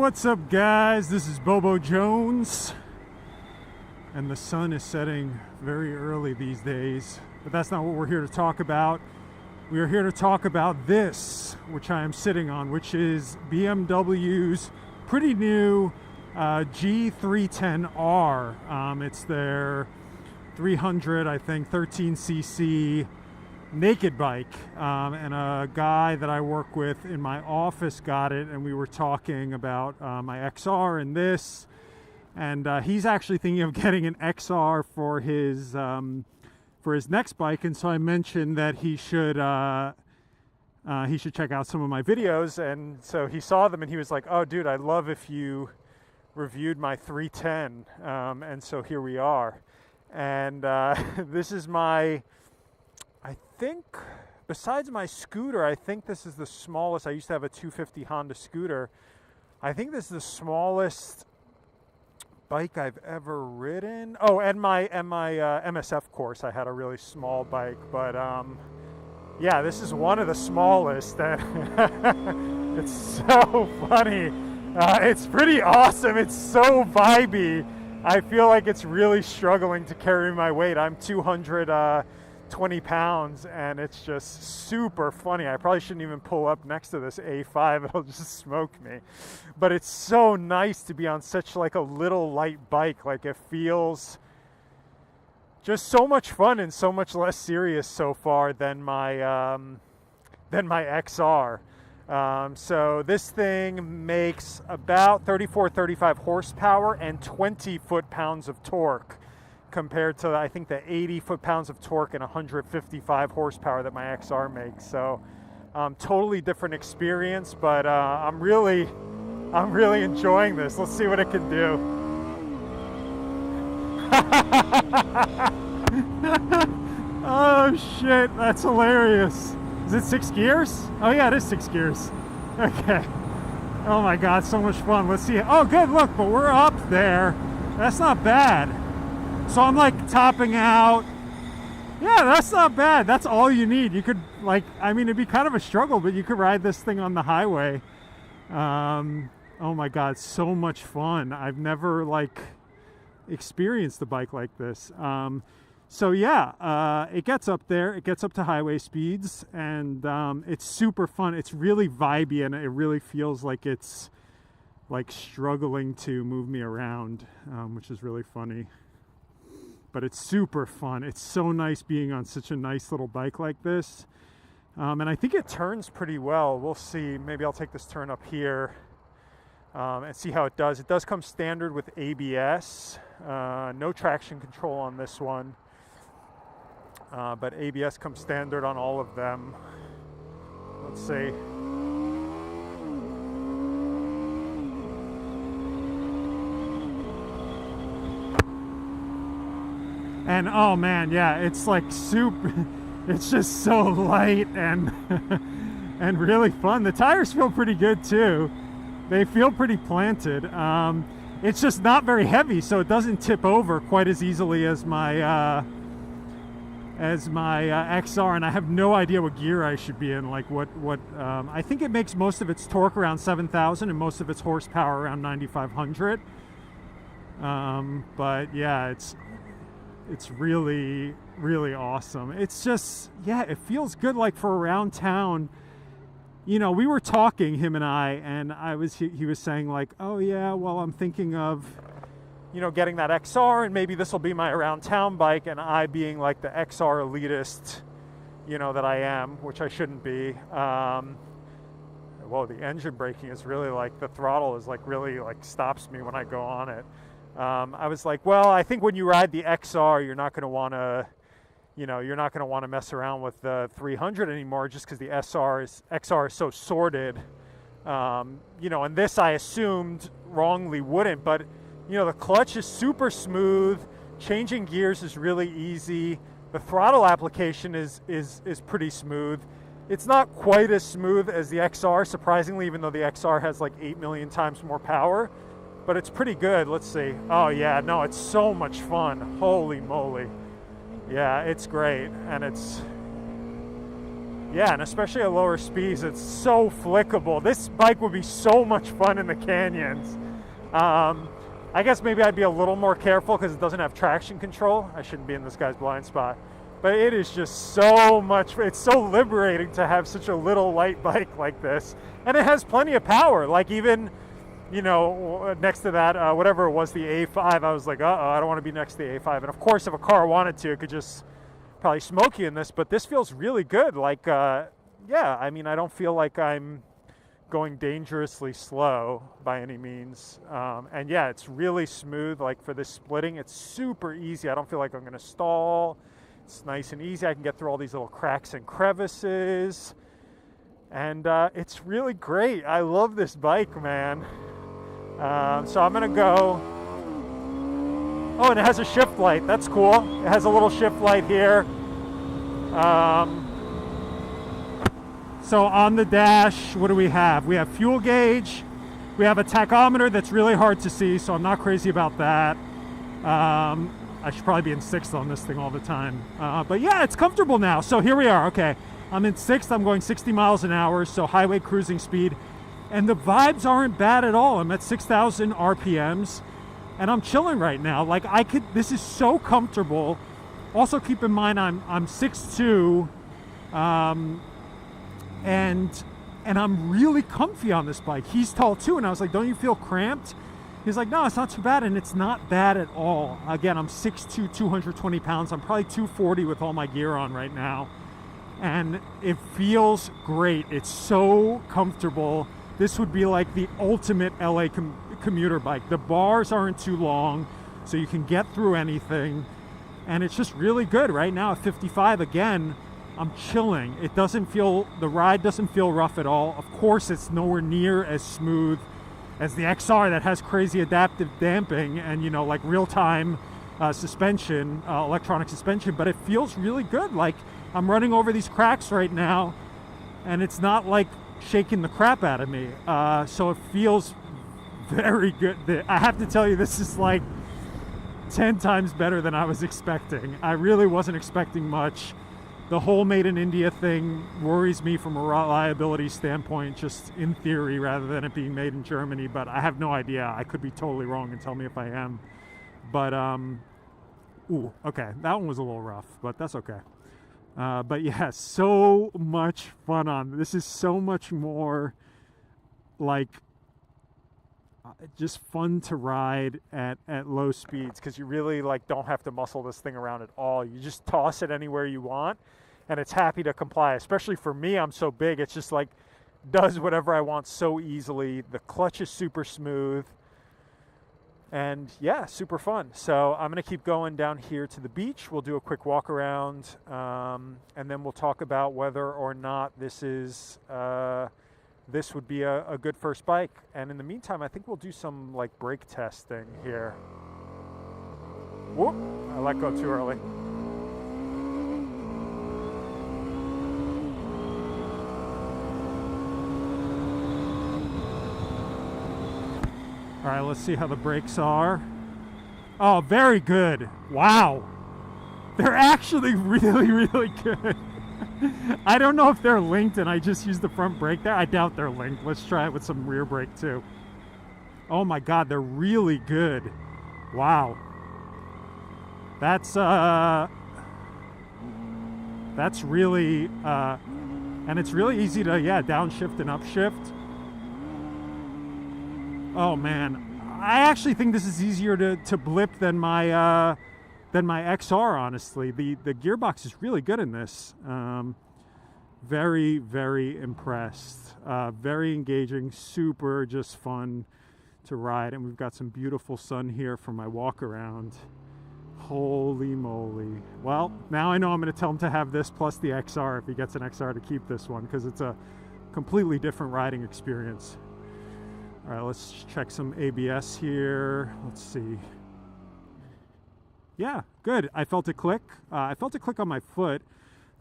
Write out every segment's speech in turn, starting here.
What's up, guys? This is Bobo Jones, and the sun is setting very early these days, but that's not what we're here to talk about. We are here to talk about this, which I am sitting on, which is BMW's pretty new G310R. It's their 300, I think, 13cc naked bike, and a guy that I work with in my office got it, and we were talking about my XR and this, and he's actually thinking of getting an XR for his next bike, and so I mentioned that he should check out some of my videos, and so he saw them and he was like, "Oh, dude, I'd love if you reviewed my 310," and so here we are, and this is my, I think, besides my scooter, I think this is the smallest. I used to have a 250 Honda scooter. I think this is the smallest bike I've ever ridden. Oh, and my MSF course, I had a really small bike, but yeah, this is one of the smallest, and it's so funny. It's pretty awesome. It's so vibey. I feel like it's really struggling to carry my weight. I'm 220 pounds, and it's just super funny. I probably shouldn't even pull up next to this A5. It'll just smoke me. But it's so nice to be on such like a little light bike. Like, it feels just so much fun and so much less serious so far than my XR. So this thing makes about 35 horsepower and 20 foot-pounds of torque, compared to, I think, the 80 foot-pounds of torque and 155 horsepower that my XR makes. So totally different experience, but I'm really enjoying this. Let's see what it can do. Oh shit, that's hilarious. Is it 6 gears? Oh yeah, it is 6 gears. Okay. Oh my god, so much fun. Let's see. Oh good, look, but we're up there. That's not bad. So I'm like topping out. Yeah, that's not bad. That's all you need. You could, like, I mean, it'd be kind of a struggle, but you could ride this thing on the highway. Oh my god, so much fun. I've never like experienced a bike like this. So yeah, it gets up there. It gets up to highway speeds, and it's super fun. It's really vibey, and it really feels like it's like struggling to move me around, which is really funny. But it's super fun. It's so nice being on such a nice little bike like this. And I think it turns pretty well. We'll see. Maybe I'll take this turn up here and see how it does. It does come standard with ABS. No traction control on this one. But ABS comes standard on all of them. Let's see. And oh man, yeah, it's like super, it's just so light and and really fun. The tires feel pretty good too. They feel pretty planted. It's just not very heavy, so it doesn't tip over quite as easily as my XR, and I have no idea what gear I should be in. Like what I think it makes most of its torque around 7,000 and most of its horsepower around 9,500. But yeah, it's really, really awesome. It's just, yeah, it feels good, like for around town. You know, we were talking, him and I, and he was saying like, oh yeah, well, I'm thinking of, you know, getting that XR, and maybe this will be my around town bike, and I being like the XR elitist, you know, that I am, which I shouldn't be. Whoa, the engine braking is really like, the throttle is like really like stops me when I go on it. I was like, well, I think when you ride the XR, you're not going to want to, you know, you're not going to want to mess around with the 300 anymore, just because the XR is so sorted. You know, and this I assumed wrongly wouldn't, but you know, the clutch is super smooth. Changing gears is really easy. The throttle application is pretty smooth. It's not quite as smooth as the XR, surprisingly, even though the XR has like 8 million times more power. But it's pretty good. Let's see. Oh yeah, no, it's so much fun. Holy moly. Yeah, it's great. And it's Yeah, and especially at lower speeds, it's so flickable. This bike would be so much fun in the canyons. I guess maybe I'd be a little more careful because it doesn't have traction control. I shouldn't be in this guy's blind spot. But it is just so much, it's so liberating to have such a little light bike like this. And it has plenty of power. Like even, you know, next to that, whatever it was, the A5, I was like, uh-oh, I don't want to be next to the A5. And of course, if a car wanted to, it could just probably smoke you in this. But this feels really good. Like, yeah, I mean, I don't feel like I'm going dangerously slow by any means. And yeah, it's really smooth. Like for this splitting, it's super easy. I don't feel like I'm going to stall. It's nice and easy. I can get through all these little cracks and crevices. And it's really great. I love this bike, man. So I'm going to go. Oh, and it has a shift light. That's cool. It has a little shift light here. So on the dash, what do we have? We have fuel gauge. We have a tachometer that's really hard to see, so I'm not crazy about that. I should probably be in 6th on this thing all the time. But yeah, it's comfortable now. So here we are. Okay, I'm in 6th. I'm going 60 miles an hour, so highway cruising speed. And the vibes aren't bad at all. I'm at 6,000 RPMs, and I'm chilling right now. Like this is so comfortable. Also keep in mind I'm 6'2", and I'm really comfy on this bike. He's tall too, and I was like, don't you feel cramped? He's like, no, it's not too bad, and it's not bad at all. Again, I'm 6'2", 220 pounds. I'm probably 240 with all my gear on right now, and it feels great. It's so comfortable. This would be like the ultimate LA commuter bike. The bars aren't too long, so you can get through anything, and it's just really good. Right now at 55, again, I'm chilling. It doesn't feel, the ride doesn't feel rough at all. Of course, it's nowhere near as smooth as the XR that has crazy adaptive damping and, you know, like real-time suspension, electronic suspension, but it feels really good. Like I'm running over these cracks right now, and it's not like shaking the crap out of me. So it feels very good. I have to tell you, this is like 10 times better than I was expecting. I really wasn't expecting much. The whole made in India thing worries me from a reliability standpoint, just in theory, rather than it being made in Germany, but I have no idea. I could be totally wrong, and tell me if I am. But, ooh, okay, that one was a little rough, but that's okay. But yeah, so much fun on this. Is so much more like just fun to ride at low speeds, because you really like don't have to muscle this thing around at all. You just toss it anywhere you want, and it's happy to comply. Especially for me, I'm so big, it's just like does whatever I want so easily. The clutch is super smooth, and yeah, super fun. So I'm gonna keep going down here to the beach. We'll do a quick walk around, and then we'll talk about whether or not this is this would be a good first bike. And in the meantime, I think we'll do some like brake testing here. Whoop, I let go too early. All right, let's see how the brakes are. Oh, very good. Wow. They're actually really, really good. I don't know if they're linked and I just used the front brake there. I doubt they're linked. Let's try it with some rear brake too. Oh my God, they're really good. Wow. That's really, and it's really easy to, yeah, downshift and upshift. Oh man, I actually think this is easier to blip than my XR, honestly. The gearbox is really good in this. Very, very impressed. Very engaging, super just fun to ride. And we've got some beautiful sun here for my walk around. Holy moly. Well, now I know I'm going to tell him to have this plus the XR if he gets an XR to keep this one, because it's a completely different riding experience. All right, let's check some ABS here. Let's see. Yeah, good. I felt it click. I felt it click on my foot.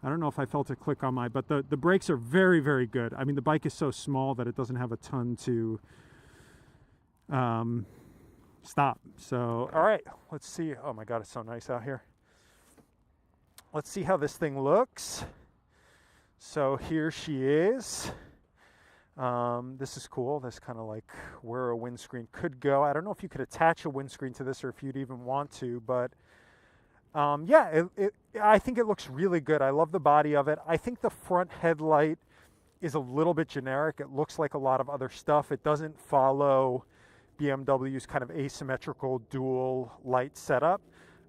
I don't know if I felt it click on my, but the brakes are very, very good. I mean, the bike is so small that it doesn't have a ton to stop. So, all right, let's see. Oh my God, it's so nice out here. Let's see how this thing looks. So here she is. This is cool. This kind of like where a windscreen could go. I don't know if you could attach a windscreen to this or if you'd even want to, but yeah, I think it looks really good. I love the body of it. I think the front headlight is a little bit generic. It looks like a lot of other stuff. It doesn't follow BMW's kind of asymmetrical dual light setup.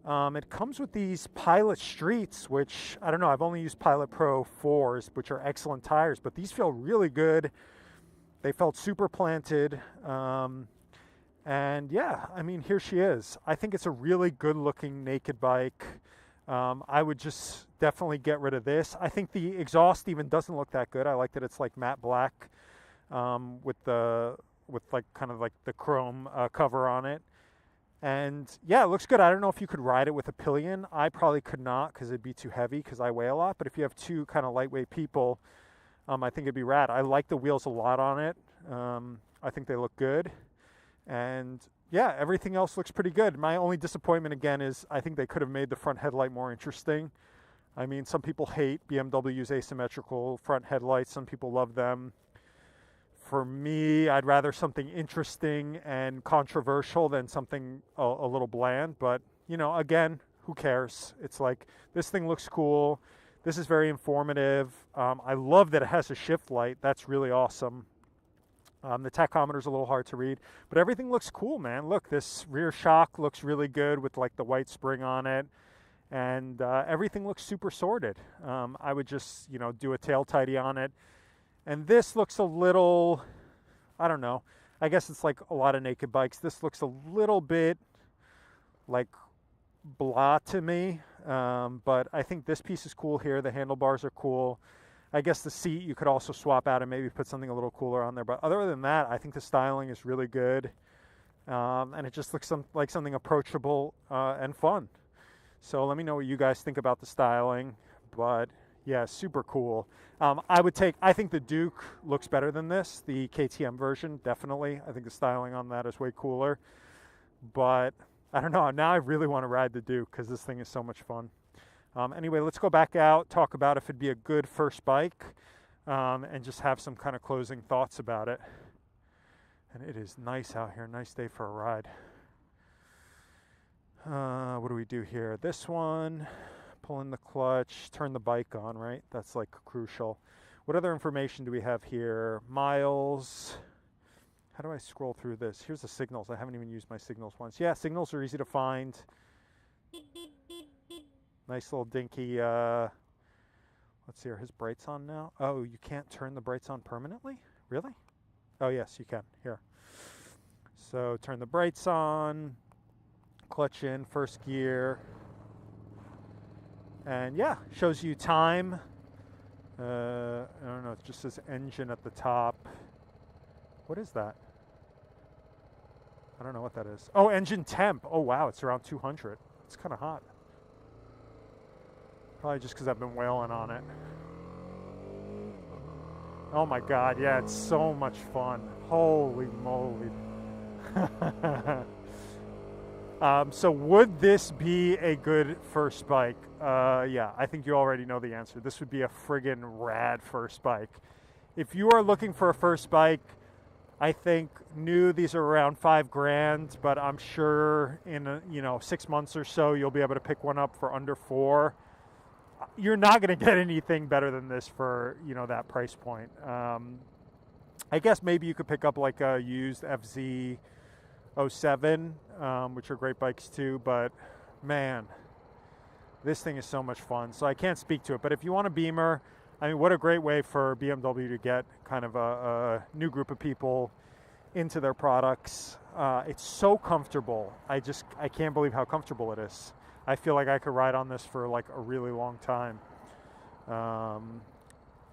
It comes with these Pilot Streets, which, I don't know, I've only used Pilot Pro 4s, which are excellent tires, but these feel really good. They felt super planted. And yeah, I mean, here she is. I think it's a really good looking naked bike. I would just definitely get rid of this. I think the exhaust even doesn't look that good. I like that it's like matte black with like kind of like the chrome cover on it. And yeah, it looks good. I don't know if you could ride it with a pillion. I probably could not because it'd be too heavy because I weigh a lot. But if you have two kind of lightweight people, I think it'd be rad. I like the wheels a lot on it. I think they look good. And yeah, everything else looks pretty good. My only disappointment again is I think they could have made the front headlight more interesting. I mean, some people hate BMW's asymmetrical front headlights. Some people love them. For me, I'd rather something interesting and controversial than something a little bland. But, you know, again, who cares? It's like, this thing looks cool. This is very informative. I love that it has a shift light. That's really awesome. The tachometer's a little hard to read, but everything looks cool, man. Look, this rear shock looks really good with like the white spring on it. And everything looks super sorted. I would just, you know, do a tail tidy on it. And this looks a little, I don't know, I guess it's like a lot of naked bikes. This looks a little bit like blah to me, but I think this piece is cool here. The handlebars are cool. I guess the seat you could also swap out and maybe put something a little cooler on there. But other than that, I think the styling is really good. And it just looks like something approachable and fun. So let me know what you guys think about the styling. But yeah, super cool. I think the Duke looks better than this, the KTM version, definitely. I think the styling on that is way cooler. But I don't know, now I really want to ride the Duke because this thing is so much fun. Anyway, let's go back out, talk about if it'd be a good first bike, and just have some kind of closing thoughts about it. And it is nice out here, nice day for a ride. What do we do here? This one, pull in the clutch, turn the bike on, right? That's like crucial. What other information do we have here? Miles. How do I scroll through this? Here's the signals. I haven't even used my signals once. Yeah, signals are easy to find. Nice little dinky, let's see, are his brights on now? Oh, you can't turn the brights on permanently? Really? Oh, yes, you can. Here. So turn the brights on, clutch in, first gear. And yeah, shows you time. I don't know, it just says engine at the top. What is that? I don't know what that is. Oh, engine temp. Oh, wow, it's around 200. It's kind of hot. Probably just because I've been wailing on it. Oh my God, yeah, it's so much fun. Holy moly. So would this be a good first bike? Yeah, I think you already know the answer. This would be a friggin' rad first bike. If you are looking for a first bike, I think new, these are around $5,000, but I'm sure in 6 months or so, you'll be able to pick one up for under $4,000. You're not going to get anything better than this for, that price point. I guess maybe you could pick up like a used FZ07, which are great bikes too, but man, this thing is so much fun. So I can't speak to it, but if you want a Beamer, I mean, what a great way for BMW to get kind of a new group of people into their products. It's so comfortable. I can't believe how comfortable it is. I feel like I could ride on this for like a really long time.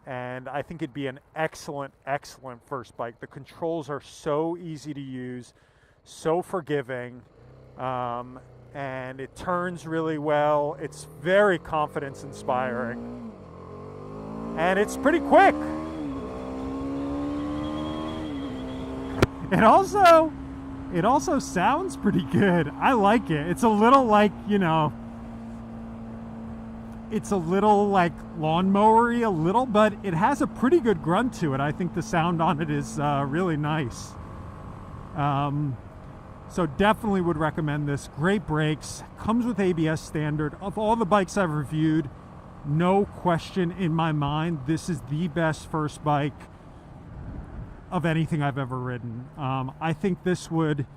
And I think it'd be an excellent, excellent first bike. The controls are so easy to use, so forgiving, and it turns really well. It's very confidence inspiring. And it's pretty quick. It also sounds pretty good. I like it. It's a little like, it's a little like lawnmower-y a little, but it has a pretty good grunt to it. I think the sound on it is really nice. So definitely would recommend this. Great brakes, comes with ABS standard. Of all the bikes I've reviewed, no question in my mind, this is the best first bike of anything I've ever ridden. I think this would,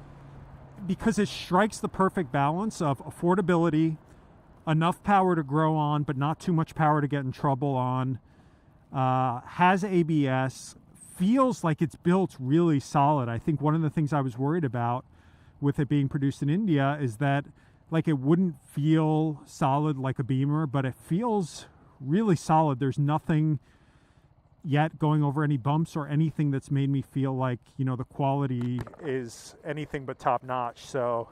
because it strikes the perfect balance of affordability, enough power to grow on, but not too much power to get in trouble on, has ABS, feels like it's built really solid. I think one of the things I was worried about with it being produced in India is that like it wouldn't feel solid like a Beamer, but it feels really solid. There's nothing yet going over any bumps or anything that's made me feel like, you know, the quality is anything but top notch. So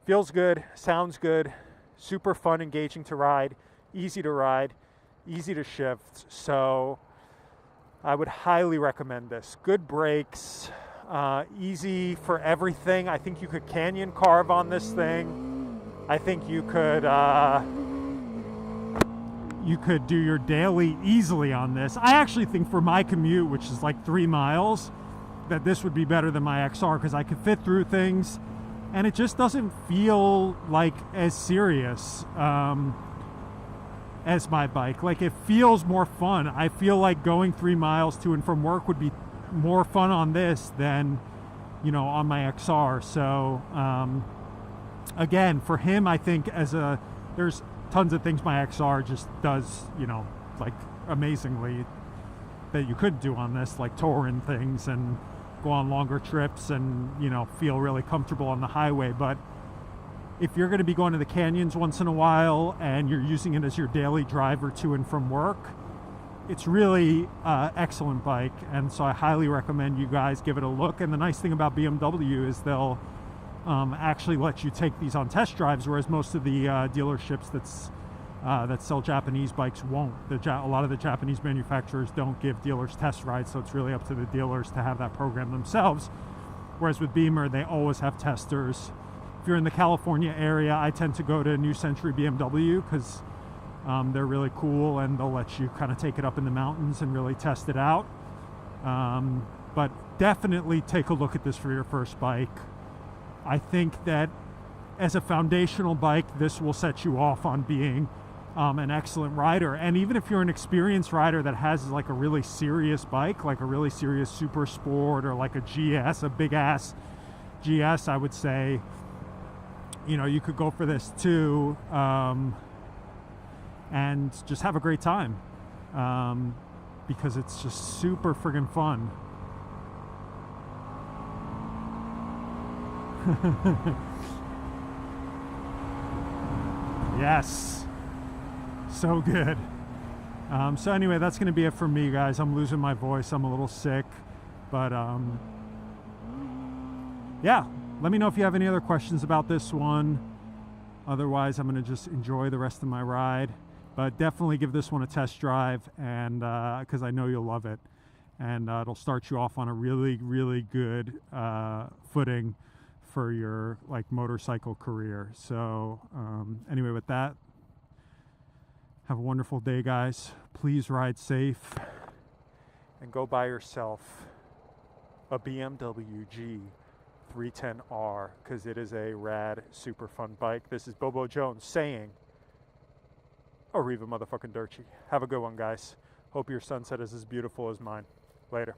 feels good, sounds good, super fun, engaging to ride, easy to shift. So I would highly recommend this. Good brakes, easy for everything. I think you could canyon carve on this thing. I think you could do your daily easily on this. I actually think for my commute, which is like 3 miles, that this would be better than my XR because I could fit through things and it just doesn't feel like as serious as my bike. Like it feels more fun. I feel like going 3 miles to and from work would be more fun on this than, you know, on my XR. So again, for him, I think there's tons of things my XR just does, you know, like amazingly that you could do on this, like touring things and go on longer trips and, you know, feel really comfortable on the highway. But if you're going to be going to the canyons once in a while and you're using it as your daily driver to and from work, it's really excellent bike. And so I highly recommend you guys give it a look. And the nice thing about BMW is they'll actually let you take these on test drives, whereas most of the dealerships that sell Japanese bikes won't. A lot of the Japanese manufacturers don't give dealers test rides, so it's really up to the dealers to have that program themselves. Whereas with Beamer, they always have testers. If you're in the California area, I tend to go to New Century BMW because they're really cool and they'll let you kind of take it up in the mountains and really test it out. But definitely take a look at this for your first bike. I think that as a foundational bike, this will set you off on being an excellent rider. And even if you're an experienced rider that has like a really serious bike, like a really serious super sport or like a GS, a big ass GS, I would say, you know, you could go for this too, and just have a great time, because it's just super friggin' fun. Yes, so good. So anyway, that's gonna be it for me, guys. I'm losing my voice, I'm a little sick, but yeah, let me know if you have any other questions about this one. Otherwise, I'm gonna just enjoy the rest of my ride, but definitely give this one a test drive, and because I know you'll love it, and it'll start you off on a really, really good footing for your like motorcycle career. So anyway, with that, have a wonderful day, guys. Please ride safe and go buy yourself a BMW G310R because it is a rad, super fun bike. This is Bobo Jones saying, Arriva motherfucking Dirty. Have a good one, guys. Hope your sunset is as beautiful as mine. Later.